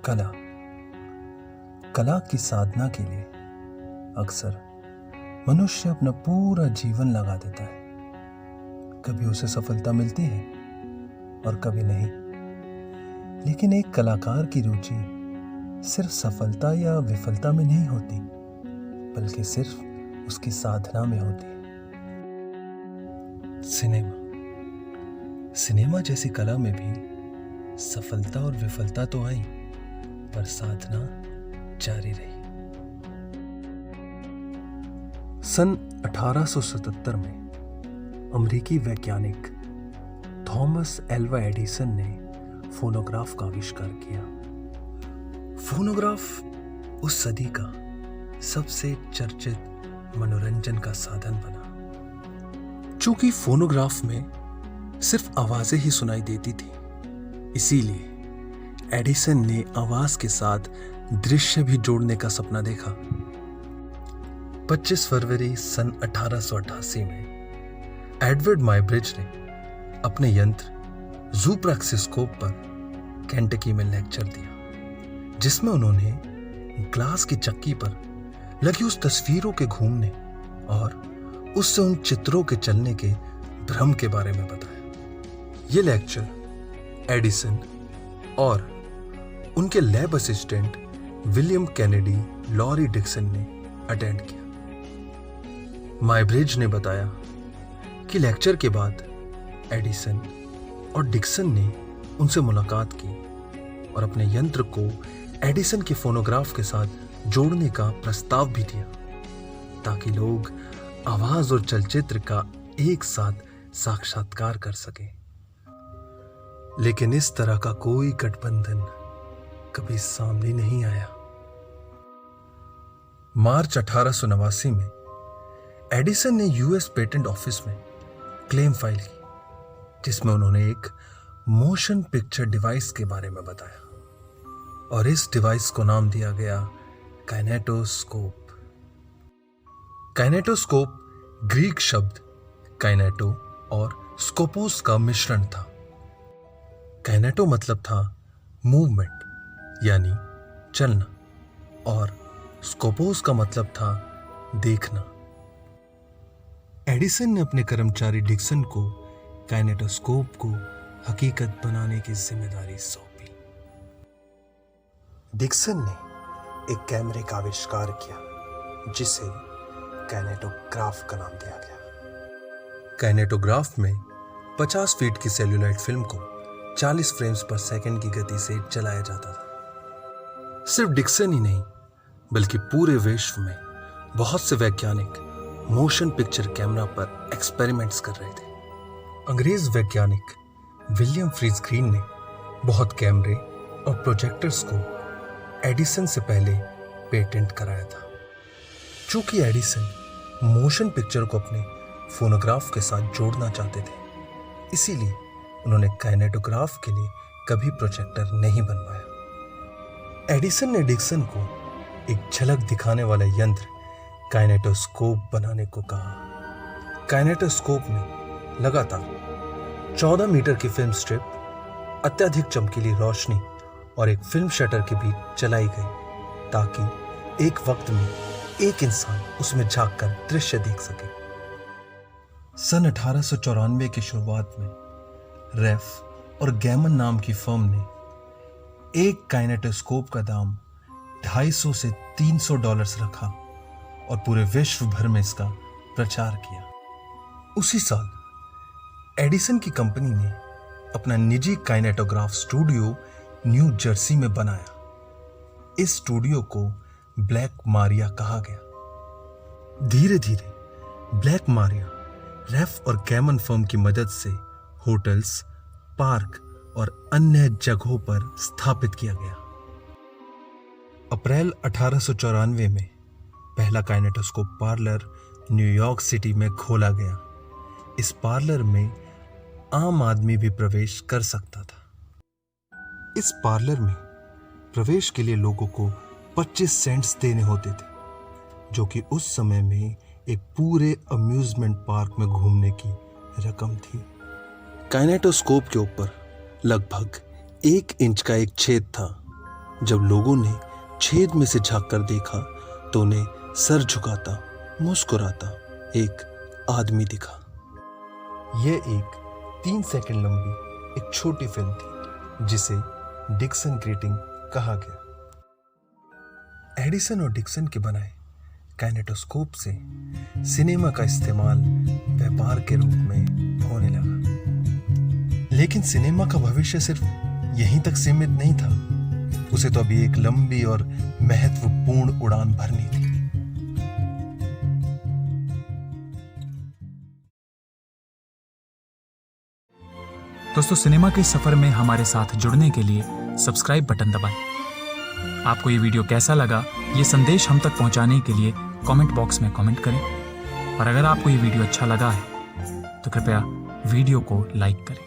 कला कला की साधना के लिए अक्सर मनुष्य अपना पूरा जीवन लगा देता है। कभी उसे सफलता मिलती है और कभी नहीं। लेकिन एक कलाकार की रुचि सिर्फ सफलता या विफलता में नहीं होती, बल्कि सिर्फ उसकी साधना में होती है। सिनेमा जैसी कला में भी सफलता और विफलता तो आई, पर साधना जारी रही। सन 1877 में अमेरिकी वैज्ञानिक थॉमस एल्वा एडिसन ने फोनोग्राफ का आविष्कार किया। फोनोग्राफ उस सदी का सबसे चर्चित मनोरंजन का साधन बना। चूंकि फोनोग्राफ में सिर्फ आवाजें ही सुनाई देती थी, इसीलिए एडिसन ने आवाज के साथ दृश्य भी जोड़ने का सपना देखा। 25 फरवरी सन 1888 में एडवर्ड माइब्रिज ने अपने यंत्र ज़ूप्रैक्सिस्कोप पर केंटकी में लेक्चर दिया, जिसमें उन्होंने ग्लास की चक्की पर लगी उस तस्वीरों के घूमने और उससे उन चित्रों के चलने के भ्रम के बारे में बताया। ये लेक्चर एडिसन और उनके lab assistant William Kennedy Laurie Dickson ने अटेंड किया। माइब्रिज ने बताया कि लेक्चर के बाद एडिसन और डिक्सन ने उनसे मुलाकात की और अपने यंत्र को एडिसन के फोनोग्राफ के साथ जोड़ने का प्रस्ताव भी दिया, ताकि लोग आवाज और चलचित्र का एक साथ साक्षात्कार कर सकें। लेकिन इस तरह का कोई गठबंधन कभी सामने नहीं आया। मार्च 1889 में एडिसन ने यूएस पेटेंट ऑफिस में क्लेम फाइल की, जिसमें उन्होंने एक मोशन पिक्चर डिवाइस के बारे में बताया और इस डिवाइस को नाम दिया गया काइनेटोस्कोप। काइनेटोस्कोप ग्रीक शब्द काइनेटो और स्कोपोस का मिश्रण था। काइनेटो मतलब था मूवमेंट यानी चलना, और स्कोपोस का मतलब था देखना। एडिसन ने अपने कर्मचारी डिक्सन को काइनेटोस्कोप को हकीकत बनाने की जिम्मेदारी सौंपी। डिक्सन ने एक कैमरे का आविष्कार किया, जिसे काइनेटोग्राफ का नाम दिया गया। काइनेटोग्राफ में 50 फीट की सेल्यूलाइड फिल्म को 40 फ्रेम्स पर सेकंड की गति से चलाया जाता था। सिर्फ डिक्सन ही नहीं, बल्कि पूरे विश्व में बहुत से वैज्ञानिक मोशन पिक्चर कैमरा पर एक्सपेरिमेंट्स कर रहे थे। अंग्रेज वैज्ञानिक विलियम फ्रीज ग्रीन ने बहुत कैमरे और प्रोजेक्टर्स को एडिसन से पहले पेटेंट कराया था। चूंकि एडिसन मोशन पिक्चर को अपने फोनोग्राफ के साथ जोड़ना चाहते थे, इसीलिए उन्होंने काइनेटोग्राफ के लिए कभी प्रोजेक्टर नहीं बनवाया। एडिसन ने डिक्सन को एक झलक दिखाने वाला यंत्र काइनेटोस्कोप बनाने को कहा। काइनेटोस्कोप में लगातार 14 मीटर की फिल्म स्ट्रिप, अत्यधिक चमकीली रोशनी और एक फिल्म शटर के बीच चलाई गई, ताकि एक वक्त में एक इंसान उसमें झांककर दृश्य देख सके। सन 1894 की शुरुआत में रेफ और गैमन नाम की फर्म ने एक काइनेटोस्कोप का दाम $250 से $300 रखा और पूरे विश्व भर में इसका प्रचार किया। उसी साल एडिसन की कंपनी ने अपना निजी काइनेटोग्राफ स्टूडियो न्यू जर्सी में बनाया। इस स्टूडियो को ब्लैक मारिया कहा गया। धीरे धीरे ब्लैक मारिया रेफ और गैमन फर्म की मदद से होटल्स, पार्क और अन्य जगहों पर स्थापित किया गया। अप्रैल 1894 में पहला काइनेटोस्कोप पार्लर न्यूयॉर्क सिटी में खोला गया। इस पार्लर में आम आदमी भी प्रवेश कर सकता था। इस पार्लर में प्रवेश के लिए लोगों को 25 सेंट्स देने होते थे, जो कि उस समय में एक पूरे अम्यूजमेंट पार्क में घूमने की रकम थी। काइनेटोस्कोप के ऊपर लगभग 1 इंच का एक छेद था, जब लोगों ने छेद में से झांककर देखा तो उन्हें सर झुकाता मुस्कुराता एक आदमी दिखा। यह एक 3 सेकंड लंबी एक छोटी फिल्म थी जिसे डिक्सन ग्रीटिंग कहा गया। एडिसन और डिक्सन के बनाए काइनेटोस्कोप से सिनेमा का इस्तेमाल व्यापार के रूप में होने लगा। लेकिन सिनेमा का भविष्य सिर्फ यहीं तक सीमित नहीं था, उसे तो अभी एक लंबी और महत्वपूर्ण उड़ान भरनी थी। दोस्तों, सिनेमा के सफर में हमारे साथ जुड़ने के लिए सब्सक्राइब बटन दबाएं। आपको ये वीडियो कैसा लगा, ये संदेश हम तक पहुंचाने के लिए कमेंट बॉक्स में कमेंट करें। और अगर आपको ये वीडियो अच्छा लगा है तो कृपया वीडियो को लाइक करें।